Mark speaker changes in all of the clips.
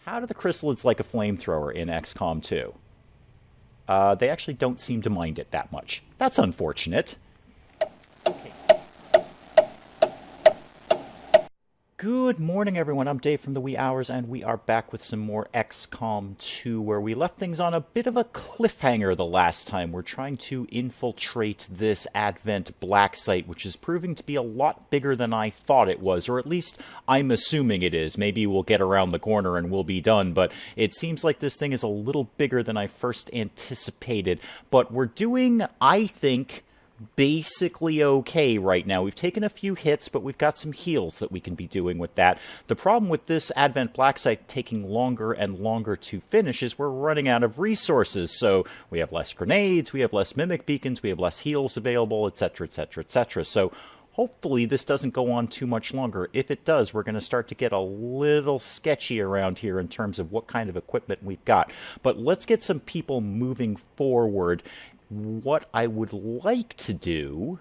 Speaker 1: How do the chrysalids like a flamethrower in XCOM 2? They actually don't seem to mind it that much. That's unfortunate. Okay. Good morning, everyone. I'm Dave from the Wee Hours, and we are back with some more XCOM 2, where we left things on a bit of a cliffhanger the last time. We're trying to infiltrate this Advent Blacksite, which is proving to be a lot bigger than I thought it was, or at least I'm assuming it is. Maybe we'll get around the corner and we'll be done, but it seems like this thing is a little bigger than I first anticipated. But we're doing, I think, basically okay right now. We've taken a few hits, but we've got some heals that we can be doing with that. The problem with this Advent Blacksite taking longer and longer to finish is we're running out of resources. So we have less grenades, we have less mimic beacons, we have less heals available, etc., etc., etc. So hopefully this doesn't go on too much longer. If it does, we're going to start to get a little sketchy around here in terms of what kind of equipment we've got. But let's get some people moving forward. What I would like to do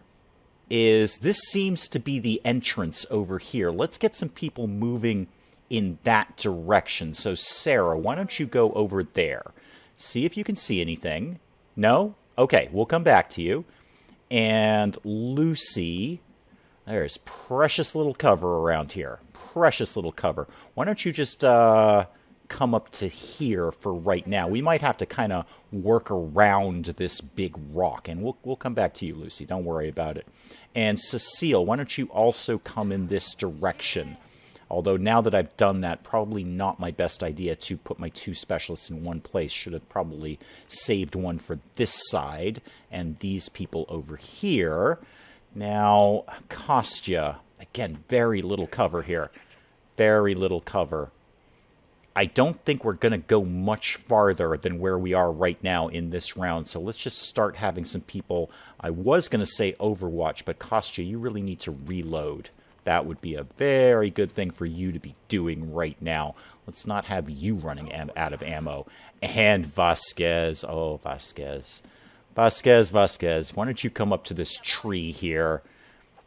Speaker 1: is, this seems to be the entrance over here. Let's get some people moving in that direction. So Sarah, why don't you go over there? See if you can see anything. No? Okay, we'll come back to you. And Lucy, there's precious little cover around here. Precious little cover. Why don't you just come up to here for right now? We might have to kind of work around this big rock, and we'll come back to you, Lucy. Don't worry about it. And Cecile, why don't you also come in this direction? Although now that I've done that, probably not my best idea to put my two specialists in one place. Should have probably saved one for this side and these people over here. Now, Kostya, again, very little cover here. Very little cover. I don't think we're going to go much farther than where we are right now in this round, so let's just start having some people. I was going to say Overwatch, but Kostya, you really need to reload. That would be a very good thing for you to be doing right now. Let's not have you running out of ammo. And Vasquez. Oh, Vasquez. Vasquez, why don't you come up to this tree here?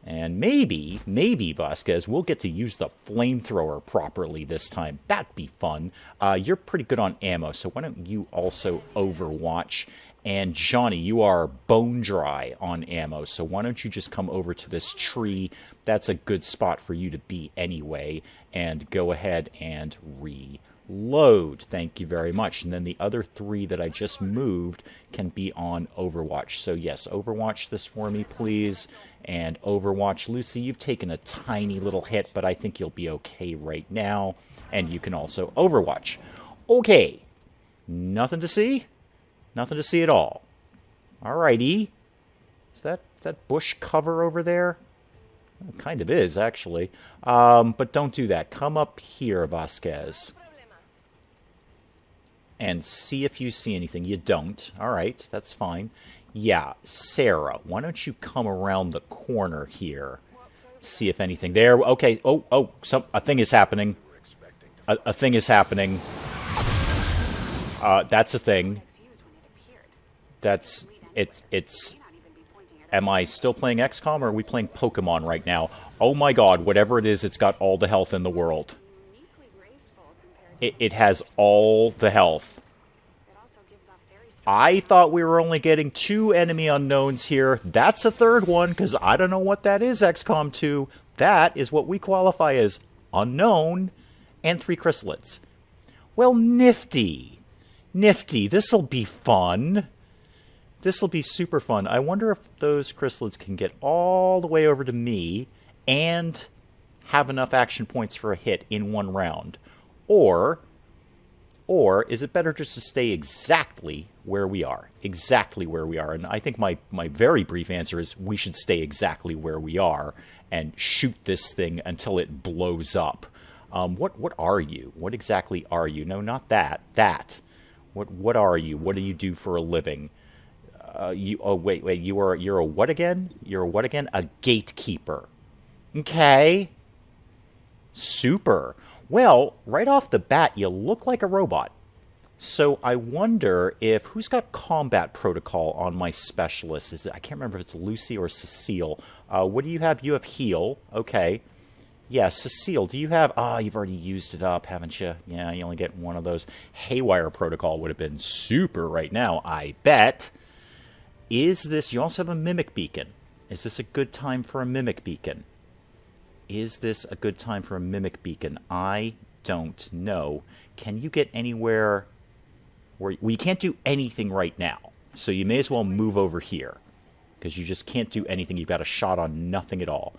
Speaker 1: And maybe, Vasquez, we'll get to use the flamethrower properly this time. That'd be fun. You're pretty good on ammo, so why don't you also Overwatch? And Johnny, you are bone dry on ammo, so why don't you just come over to this tree? That's a good spot for you to be anyway. And go ahead and reload. Thank you very much. And then the other three that I just moved can be on Overwatch. So yes, Overwatch this for me, please. And Overwatch, Lucy, you've taken a tiny little hit, but I think you'll be okay right now. And you can also Overwatch. Okay. Nothing to see? Nothing to see at all. Alrighty. Is that bush cover over there? It kind of is, actually. But don't do that. Come up here, Vasquez. And see if you see anything. You don't. Alright, that's fine. Yeah, Sarah, why don't you come around the corner here? See if anything there. Okay, a thing is happening. A thing is happening. That's a thing. It's... Am I still playing XCOM, or are we playing Pokemon right now? Oh my god, whatever it is, it's got all the health in the world. It has all the health. I thought we were only getting 2 enemy unknowns here. That's a third one, because I don't know what that is, XCOM 2. That is what we qualify as unknown, and 3 chrysalids. Well, nifty. Nifty. This'll be fun. This'll be super fun. I wonder if those chrysalids can get all the way over to me and have enough action points for a hit in one round. Or is it better just to stay exactly where we are? Exactly where we are. And I think my very brief answer is we should stay exactly where we are and shoot this thing until it blows up. What are you? What exactly are you? No, not that. That. What are you? What do you do for a living? Wait. You're a what again? You're a what again? A gatekeeper. Okay. Super. Well, right off the bat, you look like a robot. So I wonder if... Who's got combat protocol on my specialist? I can't remember if it's Lucy or Cecile. What do you have? You have heal. Okay. Yeah, Cecile, do you have... Ah, you've already used it up, haven't you? Yeah, you only get one of those. Haywire Protocol would have been super right now, I bet. Is this... You also have a Mimic Beacon. Is this a good time for a Mimic Beacon? Is this a good time for a Mimic Beacon? I don't know. Can you get anywhere... Well, you can't do anything right now. So you may as well move over here. Because you just can't do anything. You've got a shot on nothing at all.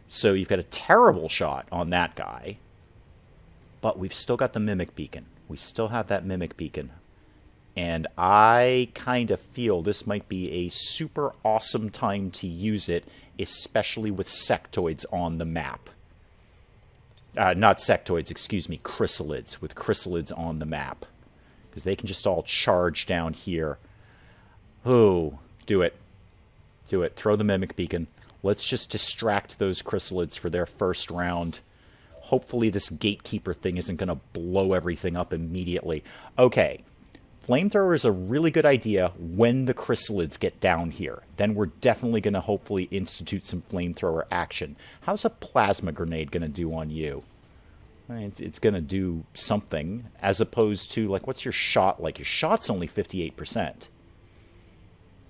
Speaker 1: So you've got a terrible shot on that guy. But we've still got the Mimic Beacon. We still have that Mimic Beacon. And I kind of feel this might be a super awesome time to use it, especially with sectoids on the map. Not sectoids, excuse me, chrysalids. With chrysalids on the map. Because they can just all charge down here. Oh, do it. Do it. Throw the Mimic Beacon. Let's just distract those chrysalids for their first round. Hopefully this Gatekeeper thing isn't going to blow everything up immediately. Okay. Flamethrower is a really good idea when the chrysalids get down here. Then we're definitely going to hopefully institute some flamethrower action. How's a plasma grenade going to do on you? It's going to do something, as opposed to, like, what's your shot like? Your shot's only 58%.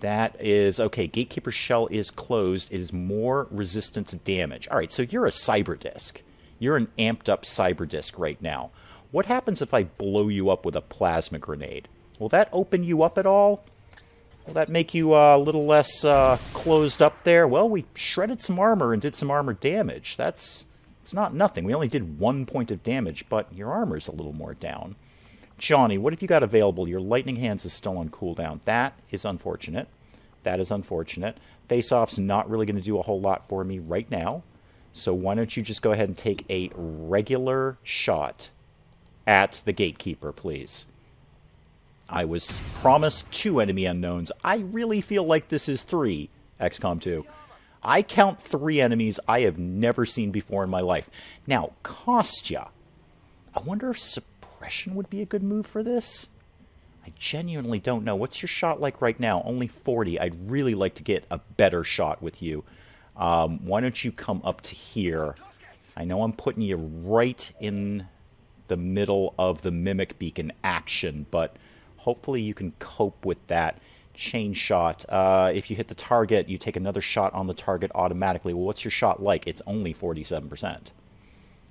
Speaker 1: That is, okay, Gatekeeper shell is closed. It is more resistant to damage. All right, so you're a cyber disc. You're an amped up cyber disc right now. What happens if I blow you up with a plasma grenade? Will that open you up at all? Will that make you a little less closed up there? Well, we shredded some armor and did some armor damage. It's not nothing. We only did 1 point of damage, but your armor's a little more down. Johnny, what have you got available? Your Lightning Hands is still on cooldown. That is unfortunate. That is unfortunate. Face-Off's not really going to do a whole lot for me right now. So why don't you just go ahead and take a regular shot at the Gatekeeper, please. I was promised 2 enemy unknowns. I really feel like this is 3, XCOM 2. I count 3 enemies I have never seen before in my life. Now, Kostya. I wonder if suppression would be a good move for this? I genuinely don't know. What's your shot like right now? Only 40. I'd really like to get a better shot with you. Why don't you come up to here? I know I'm putting you right in the middle of the Mimic Beacon action, but hopefully you can cope with that. Chain shot. If you hit the target, you take another shot on the target automatically. Well, what's your shot like? It's only 47%.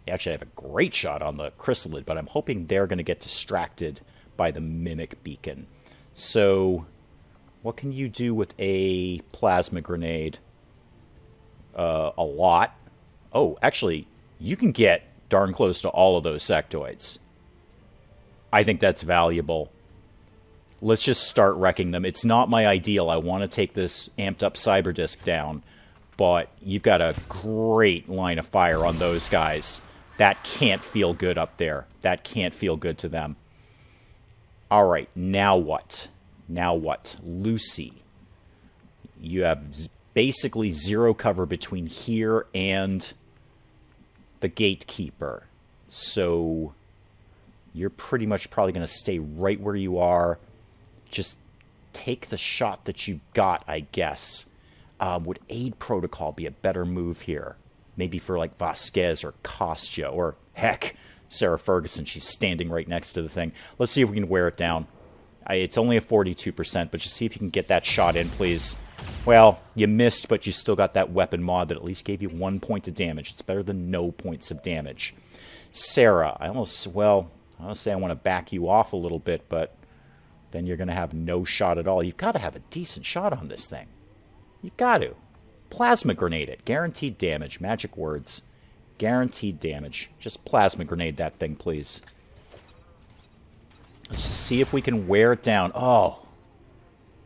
Speaker 1: You actually have a great shot on the chrysalid, but I'm hoping they're going to get distracted by the Mimic Beacon. So, what can you do with a plasma grenade? A lot. Oh, actually, you can get darn close to all of those sectoids. I think that's valuable. Let's just start wrecking them. It's not my ideal. I want to take this amped up cyber disc down, but you've got a great line of fire on those guys. That can't feel good up there. That can't feel good to them. All right, now what? Now what? Lucy. You have basically 0 cover between here and the Gatekeeper. So you're pretty much probably going to stay right where you are. Just take the shot that you've got, I guess. Would Aid Protocol be a better move here? Maybe for like Vasquez or Kostya or, heck, Sarah Ferguson. She's standing right next to the thing. Let's see if we can wear it down. It's only a 42%, but just see if you can get that shot in, please. Well, you missed, but you still got that weapon mod that at least gave you 1 point of damage. It's better than no points of damage. Sarah, I almost say I want to back you off a little bit, but then you're going to have no shot at all. You've got to have a decent shot on this thing. You've got to. Plasma grenade it. Guaranteed damage. Magic words. Guaranteed damage. Just plasma grenade that thing, please. Let's see if we can wear it down. Oh.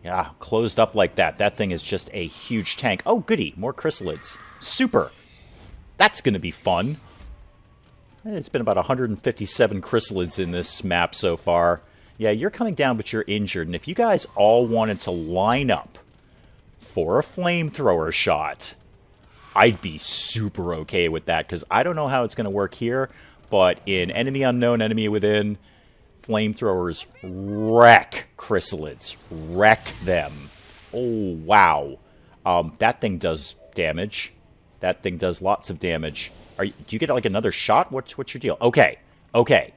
Speaker 1: Yeah, closed up like that. That thing is just a huge tank. Oh, goody. More chrysalids. Super. That's going to be fun. It's been about 157 chrysalids in this map so far. Yeah, you're coming down, but you're injured. And if you guys all wanted to line up for a flamethrower shot, I'd be super okay with that, because I don't know how it's going to work here, but in Enemy Unknown, Enemy Within, flamethrowers wreck chrysalids. Wreck them. Oh, wow. That thing does damage. That thing does lots of damage. Do you get like another shot? What's your deal? Okay. Okay.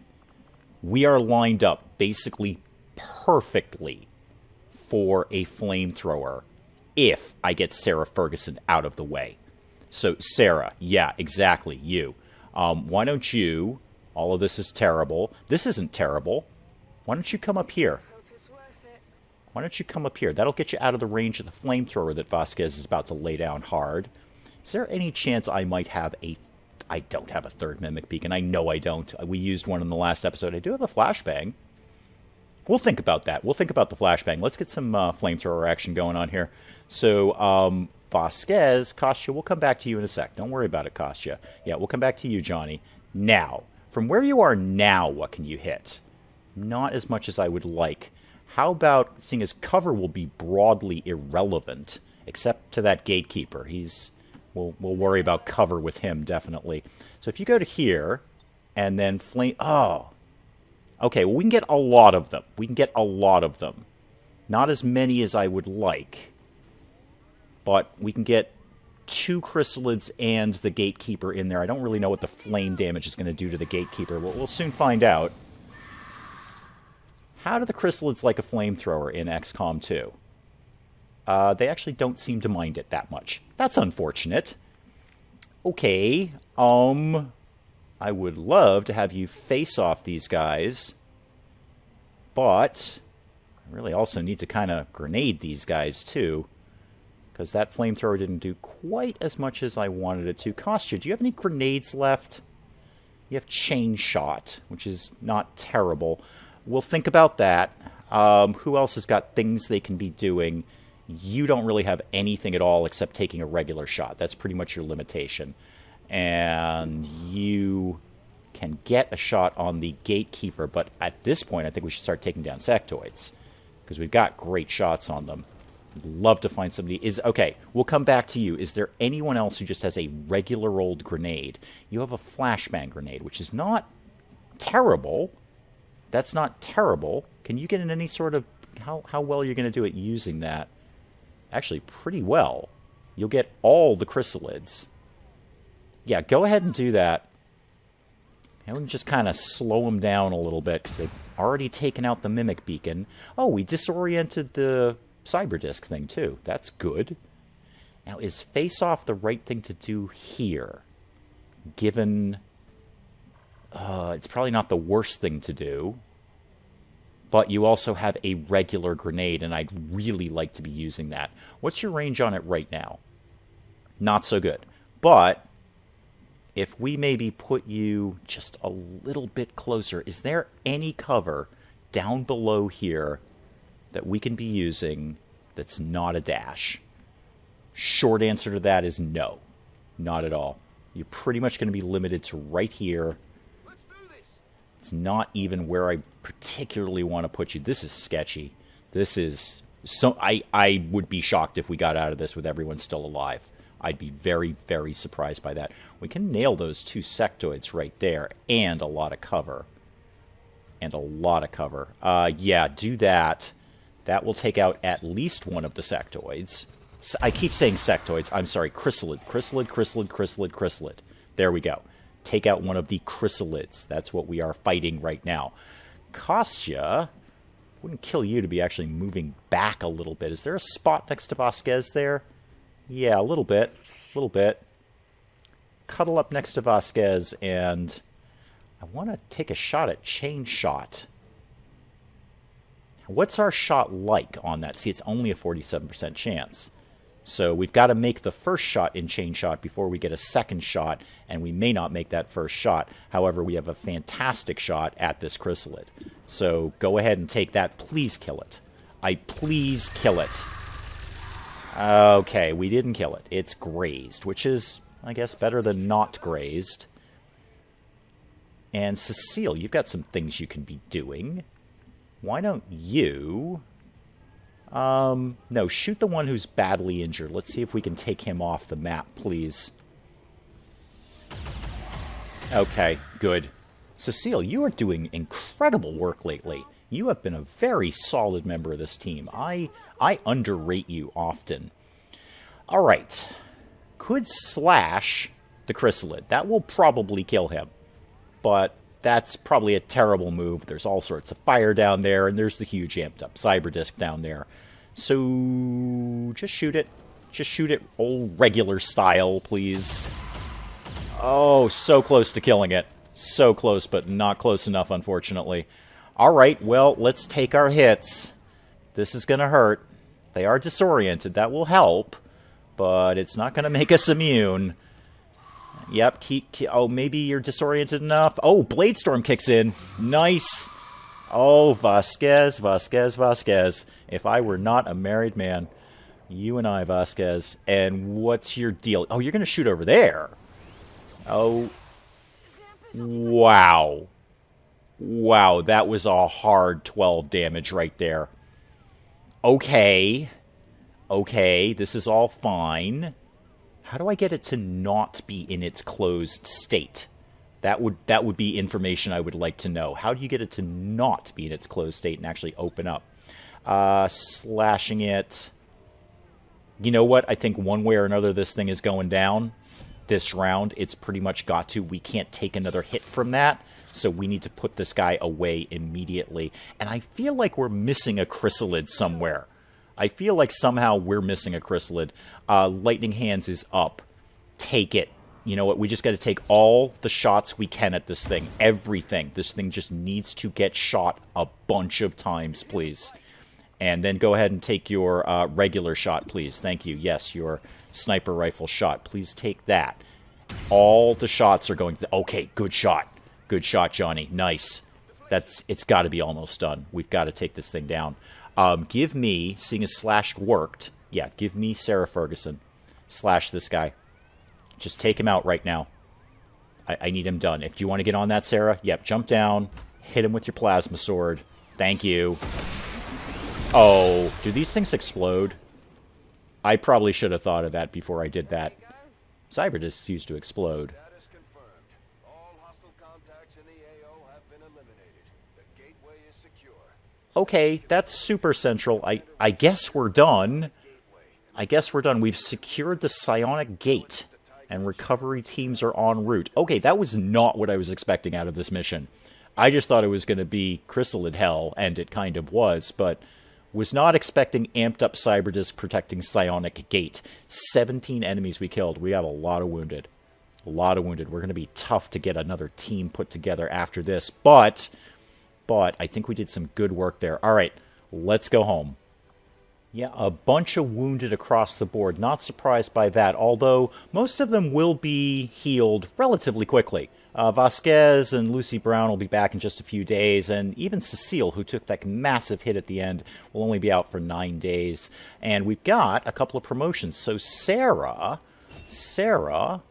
Speaker 1: We are lined up basically perfectly for a flamethrower if I get Sarah Ferguson out of the way. So, Sarah, yeah, exactly, you. Why don't you... All of this is terrible. This isn't terrible. Why don't you come up here? Why don't you come up here? That'll get you out of the range of the flamethrower that Vasquez is about to lay down hard. Is there any chance I might have a... I don't have a third Mimic Beacon. I know I don't. We used one in the last episode. I do have a flashbang. We'll think about that. We'll think about the flashbang. Let's get some flamethrower action going on here. So, Vasquez, Kostya, we'll come back to you in a sec. Don't worry about it, Kostya. Yeah, we'll come back to you, Johnny. Now, from where you are now, what can you hit? Not as much as I would like. How about, seeing as cover will be broadly irrelevant, except to that Gatekeeper. We'll worry about cover with him, definitely. So if you go to here, and then flame... Oh. Okay, well, we can get a lot of them. We can get a lot of them. Not as many as I would like. But we can get 2 chrysalids and the Gatekeeper in there. I don't really know what the flame damage is going to do to the Gatekeeper. We'll soon find out. How do the chrysalids like a flamethrower in XCOM 2? They actually don't seem to mind it that much. That's unfortunate. Okay, I would love to have you face off these guys, but I really also need to kind of grenade these guys too, because that flamethrower didn't do quite as much as I wanted it to. Kostya, do you have any grenades left? You have chain shot, which is not terrible. We'll think about that. Who else has got things they can be doing? You don't really have anything at all except taking a regular shot. That's pretty much your limitation. And you can get a shot on the Gatekeeper, but at this point I think we should start taking down sectoids, because we've got great shots on them. I'd love to find somebody. Okay, we'll come back to you. Is there anyone else who just has a regular old grenade? You have a flashbang grenade, which is not terrible. That's not terrible. Can you get in any sort of... How well you're going to do it using that? Actually, pretty well. You'll get all the chrysalids. Yeah, go ahead and do that. And we can just kind of slow them down a little bit, because they've already taken out the Mimic Beacon. Oh, we disoriented the Cyber Disc thing, too. That's good. Now, is face-off the right thing to do here? Given... it's probably not the worst thing to do. But you also have a regular grenade, and I'd really like to be using that. What's your range on it right now? Not so good. But if we maybe put you just a little bit closer, is there any cover down below here that we can be using that's not a dash? Short answer to that is no. Not at all. You're pretty much going to be limited to right here. It's not even where I particularly want to put you. This is sketchy. This is... so. I would be shocked if we got out of this with everyone still alive. I'd be very, very surprised by that. We can nail those 2 sectoids right there, and a lot of cover. And a lot of cover. Yeah, do that. That will take out at least one of the sectoids. I keep saying sectoids. I'm sorry, chrysalid. Chrysalid, chrysalid, chrysalid, chrysalid. There we go. Take out one of the chrysalids. That's what we are fighting right now. Kostya, wouldn't kill you to be actually moving back a little bit. Is there a spot next to Vasquez there? Yeah, a little bit. A little bit. Cuddle up next to Vasquez, and I want to take a shot at chain shot. What's our shot like on that? See, it's only a 47% chance. So we've got to make the first shot in chain shot before we get a second shot, and we may not make that first shot. However, we have a fantastic shot at this chrysalid. So go ahead and take that. Please kill it. Please kill it. Okay, we didn't kill it. It's grazed, which is, I guess, better than not grazed. And Cecile, you've got some things you can be doing. Why don't you... no, shoot the one who's badly injured. Let's see if we can take him off the map, please. Okay, good. Cecile, you are doing incredible work lately. You have been a very solid member of this team. I underrate you often. All right. could slash the chrysalid. That will probably kill him. But that's probably a terrible move. There's all sorts of fire down there, and there's the huge amped up cyber disc down there. So just shoot it. Just shoot it old regular style, please. Oh, so close to killing it. So close, but not close enough, unfortunately. Alright, well, let's take our hits. This is going to hurt. They are disoriented. That will help. But it's not going to make us immune. Yep, oh, maybe you're disoriented enough. Oh, Blade Storm kicks in. Nice. Oh, Vasquez. If I were not a married man. You and I, Vasquez. And what's your deal? Oh, you're going to shoot over there. Oh. Wow. Wow, that was a hard 12 damage right there. Okay. Okay, this is all fine. How do I get it to not be in its closed state? That would be information I would like to know. How do you get it to not be in its closed state and actually open up? Slashing it. You know what? I think one way or another this thing is going down. This round, it's pretty much got to. We can't take another hit from that. So we need to put this guy away immediately. And I feel like we're missing a chrysalid somewhere. I feel like somehow we're missing a chrysalid. Lightning Hands is up. Take it. You know what? We just got to take all the shots we can at this thing. Everything. This thing just needs to get shot a bunch of times, please. And then go ahead and take your regular shot, please. Thank you. Yes, your sniper rifle shot. Please take that. All the shots are going to... Okay, good shot. Good shot, Johnny. Nice. It's got to be almost done. We've got to take this thing down. Give me, seeing as slashed worked, yeah, give me Sarah Ferguson. Slash this guy. Just take him out right now. I need him done. If you want to get on that, Sarah, yep, jump down, hit him with your plasma sword. Thank you. Oh, do these things explode? I probably should have thought of that before I did that. Cyber discs used to explode. Okay, that's super central. I guess we're done. I guess we're done. We've secured the psionic gate, and recovery teams are en route. Okay, that was not what I was expecting out of this mission. I just thought it was going to be chrysalid hell, and it kind of was, but was not expecting amped up cyber disc protecting psionic gate. 17 enemies we killed. We have a lot of wounded. A lot of wounded. We're going to be tough to get another team put together after this, but I think we did some good work there. All right, let's go home. Yeah, a bunch of wounded across the board. Not surprised by that, although most of them will be healed relatively quickly. Vasquez and Lucy Brown will be back in just a few days, and even Cecile, who took that massive hit at the end, will only be out for 9 days. And we've got a couple of promotions. So Sarah,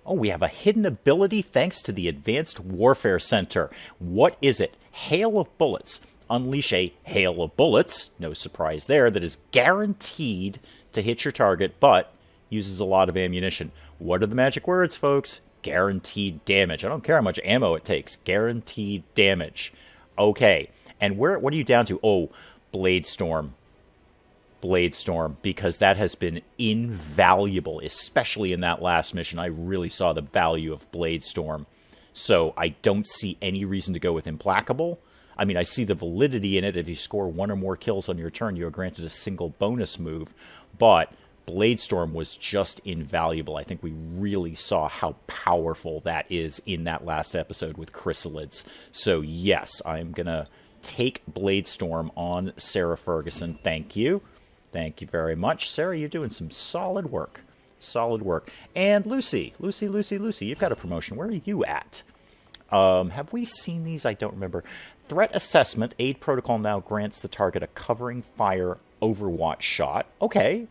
Speaker 1: oh, we have a hidden ability thanks to the Advanced Warfare Center. What is it? Hail of Bullets. Unleash a hail of bullets, no surprise there, that is guaranteed to hit your target, but uses a lot of ammunition. What are the magic words, folks? Guaranteed damage. I don't care how much ammo it takes. Guaranteed damage. Okay, and what are you down to? Oh, Blade Storm. Blade Storm, because that has been invaluable, especially in that last mission. I really saw the value of Blade Storm. So I don't see any reason to go with Implacable. I mean, I see the validity in it. If you score 1 or more kills on your turn, you are granted a single bonus move. But Blade Storm was just invaluable. I think we really saw how powerful that is in that last episode with chrysalids. So yes, I'm going to take Blade Storm on Sarah Ferguson. Thank you. Thank you very much. Sarah, you're doing some solid work. Solid work. And Lucy, you've got a promotion. Where are you at? Have we seen these? I don't remember. Threat assessment. Aid protocol now grants the target a covering fire overwatch shot. Okay,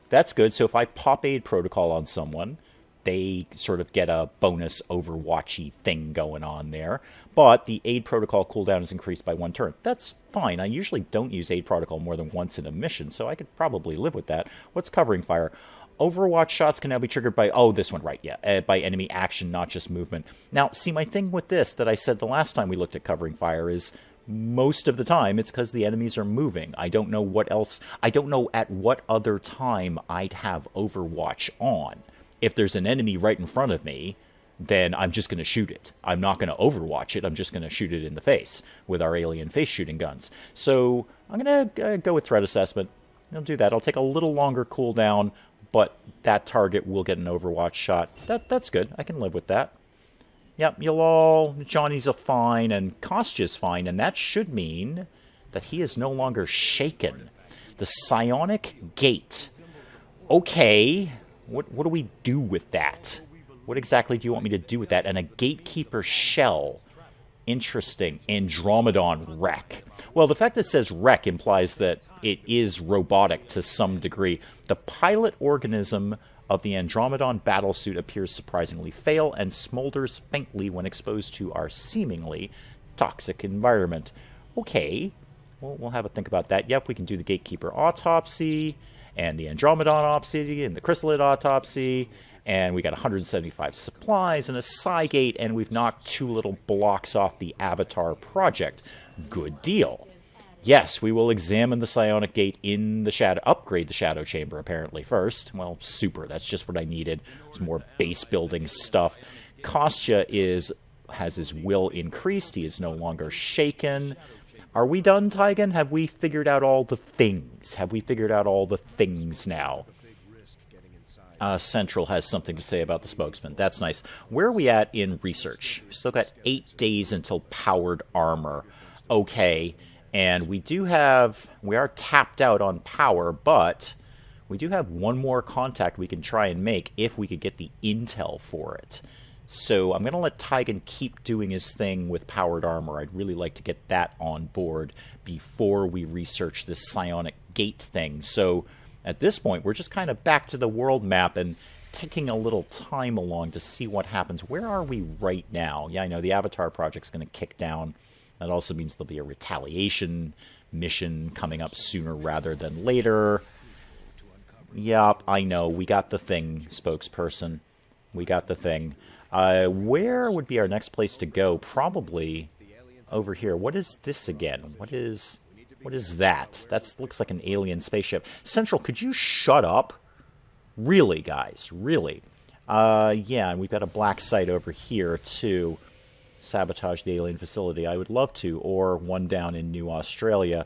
Speaker 1: that's good. So if I pop aid protocol on someone, they sort of get a bonus overwatchy thing going on there. But the aid protocol cooldown is increased by 1 turn. That's fine. I usually don't use aid protocol more than once in a mission, so I could probably live with that. What's covering fire? Overwatch shots can now be triggered by, oh, this one, right, yeah, by enemy action, not just movement. Now, see, my thing with this that I said the last time we looked at covering fire is most of the time it's because the enemies are moving. I don't know what else, I don't know at what other time I'd have Overwatch on. If there's an enemy right in front of me, then I'm just going to shoot it. I'm not going to overwatch it. I'm just going to shoot it in the face with our alien face shooting guns. So I'm going to go with threat assessment. I'll do that. I'll take a little longer cooldown, but that target will get an overwatch shot. That's good. I can live with that. Yep, Johnny's a fine, and Kostya's fine, and that should mean that he is no longer shaken. The psionic gate. Okay, what do we do with that? What exactly do you want me to do with that? And a Gatekeeper shell. Interesting. Andromedon wreck. Well, the fact that it says wreck implies that it is robotic to some degree. The pilot organism of the Andromedon battlesuit appears surprisingly frail and smolders faintly when exposed to our seemingly toxic environment. Okay, we'll have a think about that. Yep, we can do the Gatekeeper autopsy, and the Andromedon autopsy, and the Chrysalid autopsy, and we got 175 supplies and a Cygate, and we've knocked 2 little blocks off the Avatar project. Good deal. Yes, we will examine the psionic gate in the shadow, upgrade the shadow chamber apparently first. Well, super, that's just what I needed. Some more base building stuff. Kostya has his will increased. He is no longer shaken. Are we done, Tygan? Have we figured out all the things? Have we figured out all the things now? Central has something to say about the spokesman. That's nice. Where are we at in research? We've still got 8 days until powered armor. Okay, and we are tapped out on power, but we do have one more contact we can try and make if we could get the intel for it. So I'm going to let Tygan keep doing his thing with powered armor. I'd really like to get that on board before we research this psionic gate thing. So at this point, we're just kind of back to the world map and ticking a little time along to see what happens. Where are we right now? Yeah, I know the Avatar project's going to kick down. That also means there'll be a retaliation mission coming up sooner rather than later. Yup, I know. We got the thing, spokesperson. We got the thing. Where would be our next place to go? Probably over here. What is this again? What is that? That looks like an alien spaceship. Central, could you shut up? Really, guys? Really? Yeah, and we've got a Blacksite over here, too. Sabotage the alien facility. I would love to, or one down in New Australia.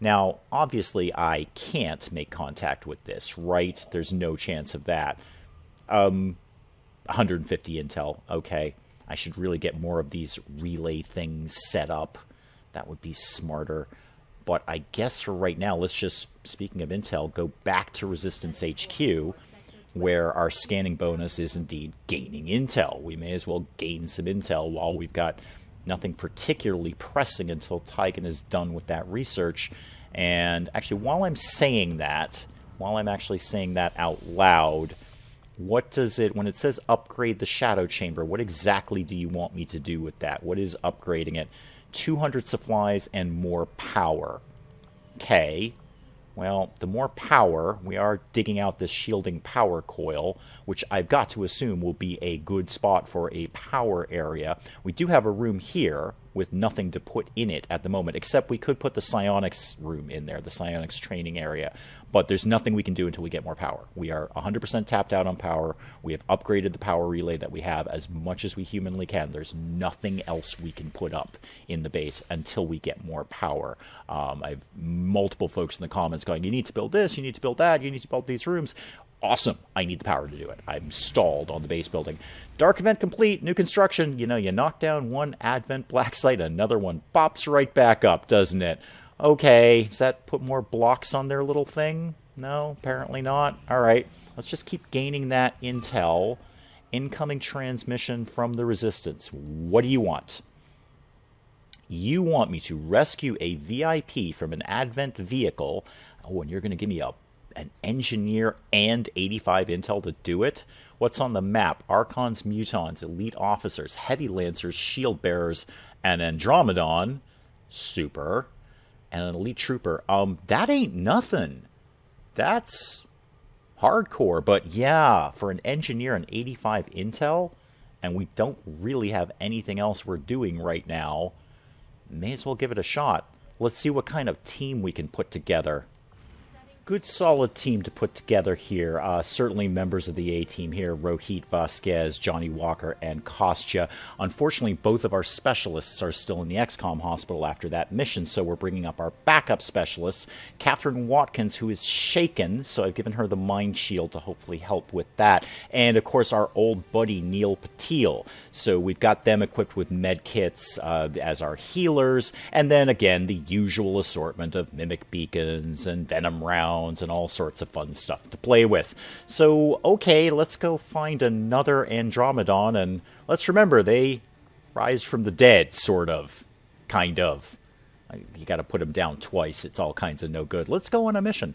Speaker 1: Now, obviously, I can't make contact with this, right? There's no chance of that. 150 intel. Okay. I should really get more of these relay things set up. That would be smarter. But I guess for right now, let's just, speaking of intel, go back to Resistance HQ, where our scanning bonus is indeed gaining intel. We may as well gain some intel while we've got nothing particularly pressing until Tygan is done with that research. And actually, while I'm actually saying that out loud, what does it, when it says upgrade the shadow chamber, what exactly do you want me to do with that? What is upgrading it? 200 supplies and more power. Okay. Well, the more power, we are digging out this shielding power coil, which I've got to assume will be a good spot for a power area. We do have a room here with nothing to put in it at the moment, except we could put the psionics room in there, the psionics training area. But there's nothing we can do until we get more power. We are 100% tapped out on power. We have upgraded the power relay that we have as much as we humanly can. There's nothing else we can put up in the base until we get more power. I've multiple folks in the comments going, you need to build this, you need to build that, you need to build these rooms. Awesome. I need the power to do it. I'm stalled on the base building. Dark event complete. New construction. You know, you knock down one Advent Blacksite, another one pops right back up, doesn't it? Okay. Does that put more blocks on their little thing? No, apparently not. All right. Let's just keep gaining that intel. Incoming transmission from the Resistance. What do you want? You want me to rescue a VIP from an Advent vehicle. Oh, and you're going to give me an engineer and 85 intel to do it? What's on the map? Archons, Mutons, Elite Officers, Heavy Lancers, Shield Bearers, and Andromedon. Super. And an Elite Trooper. That ain't nothing. That's hardcore. But yeah, for an engineer and 85 intel, and we don't really have anything else we're doing right now, may as well give it a shot. Let's see what kind of team we can put together. Good solid team to put together here. Certainly members of the A-team here, Rohit, Vasquez, Johnny Walker, and Kostya. Unfortunately, both of our specialists are still in the XCOM hospital after that mission, so we're bringing up our backup specialists, Catherine Watkins, who is shaken, so I've given her the mind shield to hopefully help with that. And, of course, our old buddy, Neil Patil. So we've got them equipped with med kits as our healers, and then, again, the usual assortment of mimic beacons and venom rounds and all sorts of fun stuff to play with. So, okay, let's go find another Andromedon, and let's remember, they rise from the dead, sort of. Kind of. You gotta put them down twice. It's all kinds of no good. Let's go on a mission.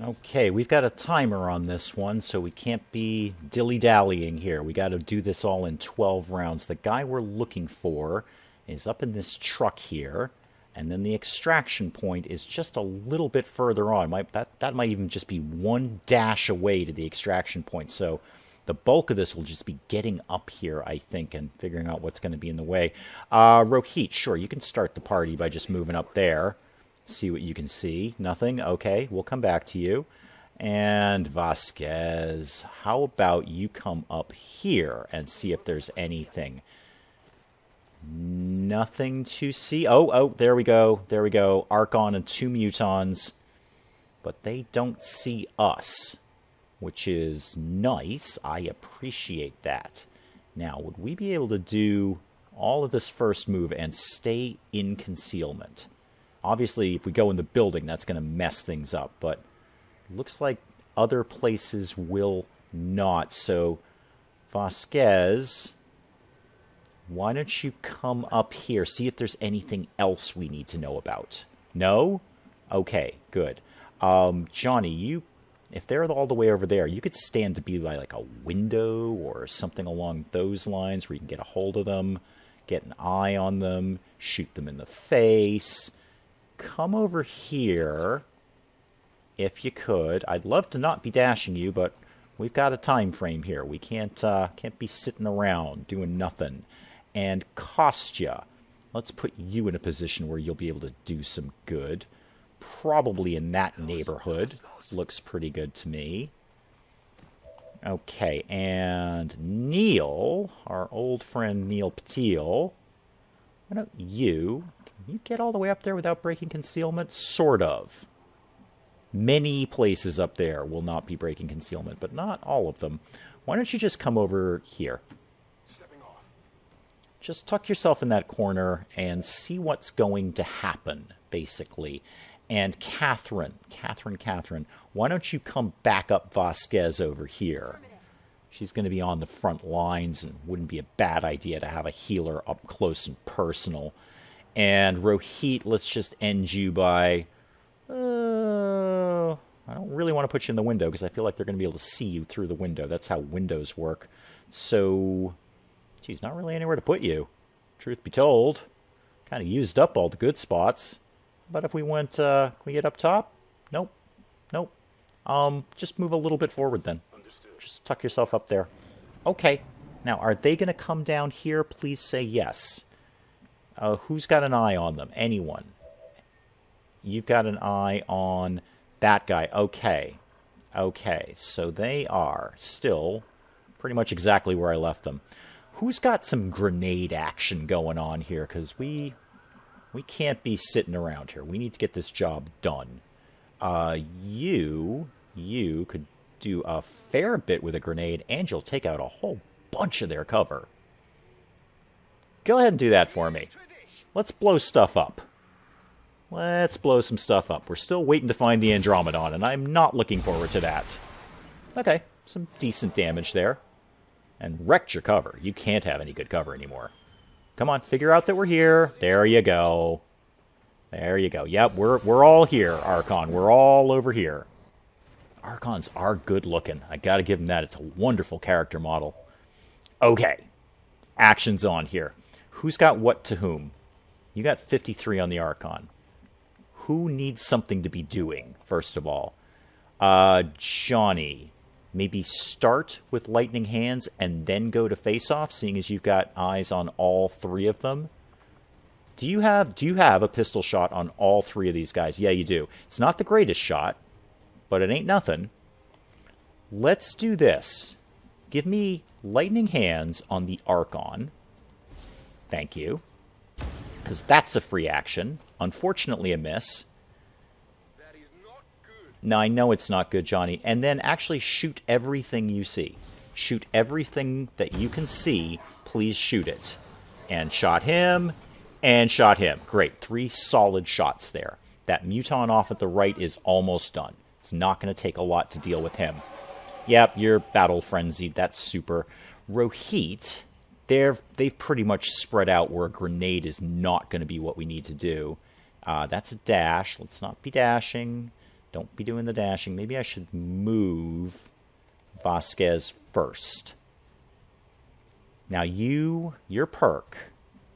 Speaker 1: Okay, we've got a timer on this one, so we can't be dilly-dallying here. We gotta do this all in 12 rounds. The guy we're looking for is up in this truck here. And then the extraction point is just a little bit further on. That might even just be one dash away to the extraction point. So the bulk of this will just be getting up here, I think, and figuring out what's going to be in the way. Rohit, sure, you can start the party by just moving up there. See what you can see. Nothing? Okay, we'll come back to you. And Vasquez, how about you come up here and see if there's anything? Nothing to see. Oh, there we go. There we go. Archon and 2 mutons. But they don't see us, which is nice. I appreciate that. Now, would we be able to do all of this first move and stay in concealment? Obviously, if we go in the building, that's going to mess things up. But it looks like other places will not. So, Vasquez, why don't you come up here, see if there's anything else we need to know about. No? Okay, good. Johnny, if they're all the way over there, you could stand to be like a window or something along those lines where you can get a hold of them, get an eye on them, shoot them in the face. Come over here, if you could. I'd love to not be dashing you, but we've got a time frame here. We can't be sitting around doing nothing. And Kostya, let's put you in a position where you'll be able to do some good. Probably in that neighborhood. Looks pretty good to me. Okay, and Neil, our old friend Neil Patil, why don't you... Can you get all the way up there without breaking concealment? Sort of. Many places up there will not be breaking concealment, but not all of them. Why don't you just come over here? Just tuck yourself in that corner and see what's going to happen, basically. And Catherine, why don't you come back up Vasquez over here? She's going to be on the front lines, and wouldn't be a bad idea to have a healer up close and personal. And Rohit, let's just end you by... I don't really want to put you in the window, because I feel like they're going to be able to see you through the window. That's how windows work. So... Geez, not really anywhere to put you. Truth be told. Kind of used up all the good spots. But if we went, can we get up top? Nope. Nope. Just move a little bit forward then. Understood. Just tuck yourself up there. Okay. Now, are they going to come down here? Please say yes. Who's got an eye on them? Anyone? You've got an eye on that guy. Okay. Okay. So they are still pretty much exactly where I left them. Who's got some grenade action going on here? Because we can't be sitting around here. We need to get this job done. You could do a fair bit with a grenade, and you'll take out a whole bunch of their cover. Go ahead and do that for me. Let's blow stuff up. Let's blow some stuff up. We're still waiting to find the Andromedon, and I'm not looking forward to that. Okay, some decent damage there. And wrecked your cover. You can't have any good cover anymore. Come on, figure out that we're here. There you go. There you go. Yep, we're all here, Archon. We're all over here. Archons are good looking. I gotta give them that. It's a wonderful character model. Okay. Action's on here. Who's got what to whom? You got 53 on the Archon. Who needs something to be doing, first of all? Johnny. Maybe start with lightning hands and then go to face-off, seeing as you've got eyes on all 3 of them. Do you have a pistol shot on all three of these guys? Yeah, you do. It's not the greatest shot, but it ain't nothing. Let's do this. Give me lightning hands on the Archon. Thank you. Because that's a free action. Unfortunately, a miss.
Speaker 2: That is not good.
Speaker 1: No, I know it's not good, Johnny. And then actually shoot everything you see. Shoot everything that you can see. Please shoot it. And shot him. And shot him. Great. 3 solid shots there. That Muton off at the right is almost done. It's not going to take a lot to deal with him. Yep, you're battle frenzied. That's super. Rohit, they've pretty much spread out where a grenade is not going to be what we need to do. That's a dash. Let's not be dashing. Don't be doing the dashing. Maybe I should move Vasquez first. Now your perk,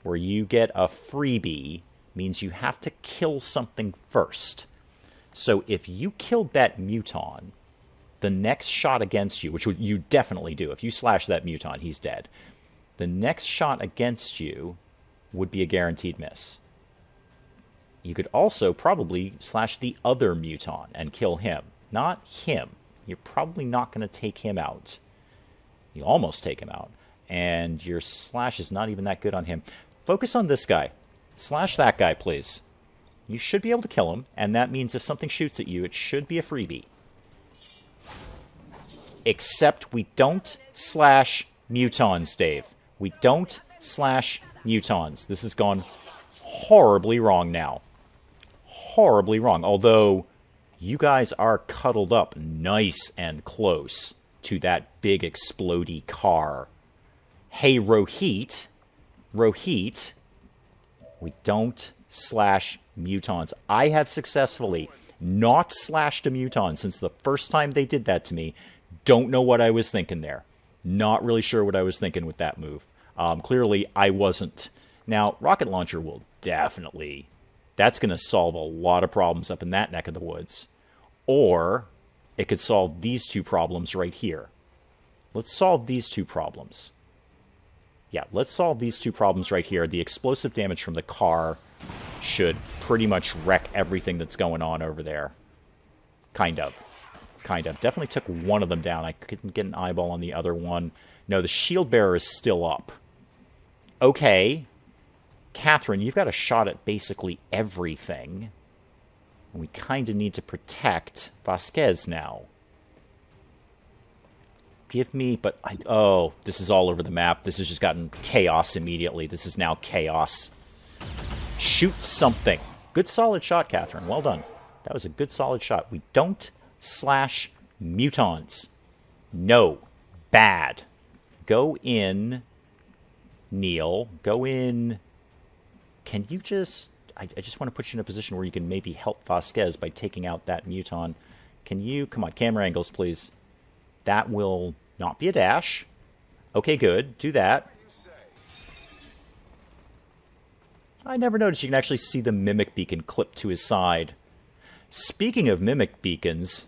Speaker 1: where you get a freebie, means you have to kill something first. So if you killed that Muton, the next shot against you, which you definitely do, if you slash that Muton, he's dead. The next shot against you would be a guaranteed miss. You could also probably slash the other Muton and kill him. Not him. You're probably not going to take him out. You almost take him out. And your slash is not even that good on him. Focus on this guy. Slash that guy, please. You should be able to kill him, and that means if something shoots at you, it should be a freebie. Except we don't slash Mutons, Dave. We don't slash Mutons. This has gone horribly wrong now. Horribly wrong. Although, you guys are cuddled up nice and close to that big explodey car. Hey, Rohit, we don't slash Mutons. I have successfully not slashed a Muton since the first time they did that to me. Don't know what I was thinking there. Not really sure what I was thinking with that move. Clearly, I wasn't. Now, rocket launcher will definitely... That's going to solve a lot of problems up in that neck of the woods. Or, it could solve these 2 problems right here. Let's solve these 2 problems. Yeah, let's solve these 2 problems right here. The explosive damage from the car should pretty much wreck everything that's going on over there. Kind of. Definitely took one of them down. I couldn't get an eyeball on the other one. No, the shield bearer is still up. Okay. Catherine, you've got a shot at basically everything. And we kind of need to protect Vasquez now. Give me, but oh, this is all over the map. This has just gotten chaos immediately. This is now chaos. Shoot something. Good solid shot, Catherine. Well done. That was a good solid shot. We don't slash Mutons. No. Bad. Go in, Neil. Go in. Can you just... I just want to put you in a position where you can maybe help Vasquez by taking out that Muton. Can you... Come on, camera angles, please. That will not be a dash. Okay, good. Do that. I never noticed you can actually see the Mimic Beacon clip to his side. Speaking of Mimic Beacons,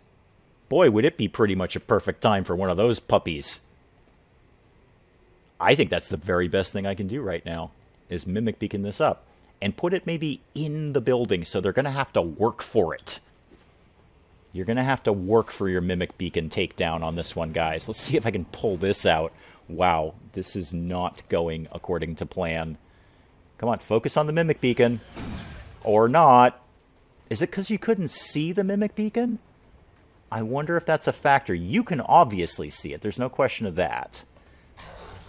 Speaker 1: boy, would it be pretty much a perfect time for one of those puppies. I think that's the very best thing I can do right now, is Mimic Beacon this up. And put it maybe in the building, so they're going to have to work for it. You're going to have to work for your Mimic Beacon takedown on this one, guys. Let's see if I can pull this out. Wow, this is not going according to plan. Come on, focus on the Mimic Beacon. Or not. Is it because you couldn't see the Mimic Beacon? I wonder if that's a factor. You can obviously see it. There's no question of that.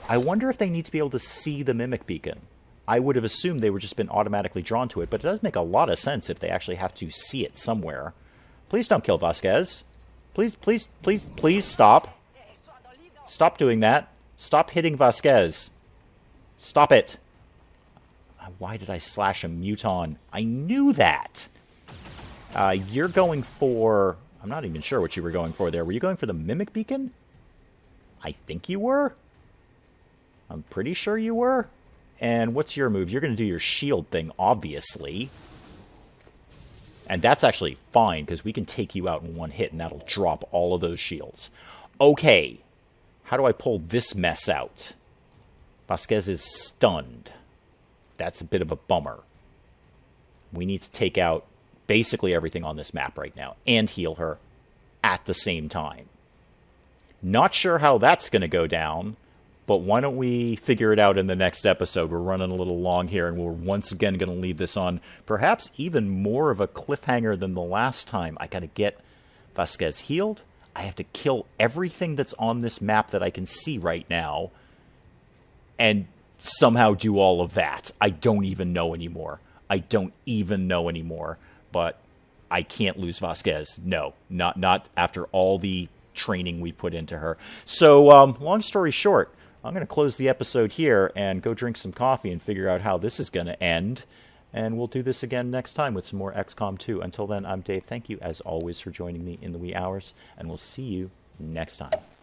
Speaker 1: I wonder if they need to be able to see the Mimic Beacon. I would have assumed they were just been automatically drawn to it, but it does make a lot of sense if they actually have to see it somewhere. Please don't kill Vasquez. Please, please, please, please stop. Stop doing that. Stop hitting Vasquez. Stop it. Why did I slash a Muton? I knew that. You're going for... I'm not even sure what you were going for there. Were you going for the Mimic Beacon? I think you were. I'm pretty sure you were. And what's your move? You're going to do your shield thing, obviously. And that's actually fine, because we can take you out in one hit, and that'll drop all of those shields. Okay. How do I pull this mess out? Vasquez is stunned. That's a bit of a bummer. We need to take out basically everything on this map right now and heal her at the same time. Not sure how that's going to go down, but why don't we figure it out in the next episode? We're running a little long here, and we're once again going to leave this on perhaps even more of a cliffhanger than the last time. I got to get Vasquez healed. I have to kill everything that's on this map that I can see right now and somehow do all of that. I don't even know anymore. But I can't lose Vasquez. No, not after all the training we put into her. So, long story short, I'm going to close the episode here and go drink some coffee and figure out how this is going to end. And we'll do this again next time with some more XCOM 2. Until then, I'm Dave. Thank you, as always, for joining me in the wee hours, and we'll see you next time.